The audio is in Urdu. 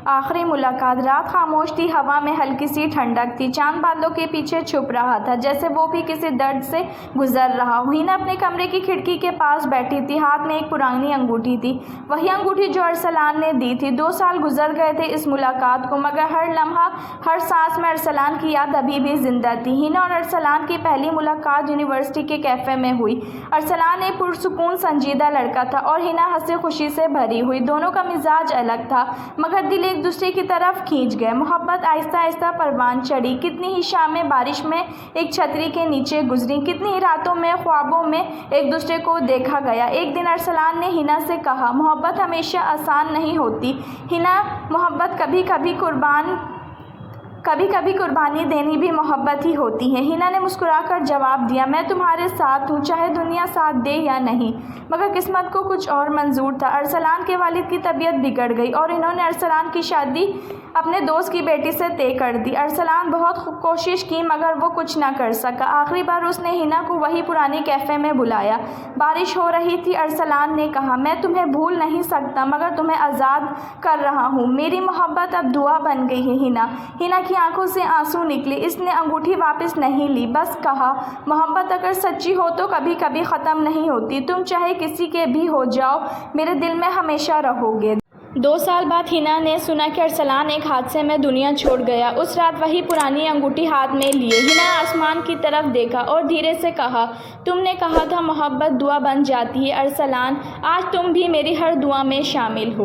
آخری ملاقات۔ رات خاموش تھی، ہوا میں ہلکی سی ٹھنڈک تھی، چاند بادلوں کے پیچھے چھپ رہا تھا جیسے وہ بھی کسی درد سے گزر رہا ہو۔ ہینا اپنے کمرے کی کھڑکی کے پاس بیٹھی تھی، ہاتھ میں ایک پرانی انگوٹھی تھی، وہی انگوٹھی جو ارسلان نے دی تھی۔ 2 سال گزر گئے تھے اس ملاقات کو، مگر ہر لمحہ، ہر سانس میں ارسلان کی یاد ابھی بھی زندہ تھی۔ ہینا اور ارسلان کی پہلی ملاقات یونیورسٹی کے کیفے میں ہوئی۔ ارسلان ایک پرسکون سنجیدہ لڑکا تھا اور ہینا ہنسی خوشی سے بھری ہوئی۔ دونوں کا مزاج الگ تھا مگر دل ایک دوسرے کی طرف کھینچ گئے۔ محبت آہستہ آہستہ پروان چڑھی۔ کتنی ہی شامیں بارش میں ایک چھتری کے نیچے گزریں، کتنی ہی راتوں میں خوابوں میں ایک دوسرے کو دیکھا گیا۔ ایک دن ارسلان نے ہینا سے کہا، محبت ہمیشہ آسان نہیں ہوتی ہینا، محبت کبھی کبھی قربانی دینی بھی محبت ہی ہوتی ہے۔ ہینا نے مسکرا کر جواب دیا، میں تمہارے ساتھ ہوں چاہے دنیا ساتھ دے یا نہیں۔ مگر قسمت کو کچھ اور منظور تھا۔ ارسلان کے والد کی طبیعت بگڑ گئی اور انہوں نے ارسلان کی شادی اپنے دوست کی بیٹی سے طے کر دی۔ ارسلان بہت کوشش کی مگر وہ کچھ نہ کر سکا۔ آخری بار اس نے ہینا کو وہی پرانے کیفے میں بلایا۔ بارش ہو رہی تھی۔ ارسلان نے کہا، میں تمہیں بھول نہیں سکتا مگر تمہیں آزاد کر رہا ہوں۔ میری محبت اب دعا بن گئی ہے ہینا۔ ہینا کی آنکھوں سے آنسو نکلے۔ اس نے انگوٹھی واپس نہیں لی، بس کہا، محبت اگر سچی ہو تو کبھی کبھی ختم نہیں ہوتی۔ تم چاہے کسی کے بھی ہو جاؤ، میرے دل میں ہمیشہ رہو گے۔ 2 سال بعد ہینا نے سنا کہ ارسلان ایک حادثے میں دنیا چھوڑ گیا۔ اس رات وہی پرانی انگوٹھی ہاتھ میں لیے ہینا نے آسمان کی طرف دیکھا اور دھیرے سے کہا، تم نے کہا تھا محبت دعا بن جاتی ہے ارسلان، آج تم بھی میری ہر دعا میں شامل ہو۔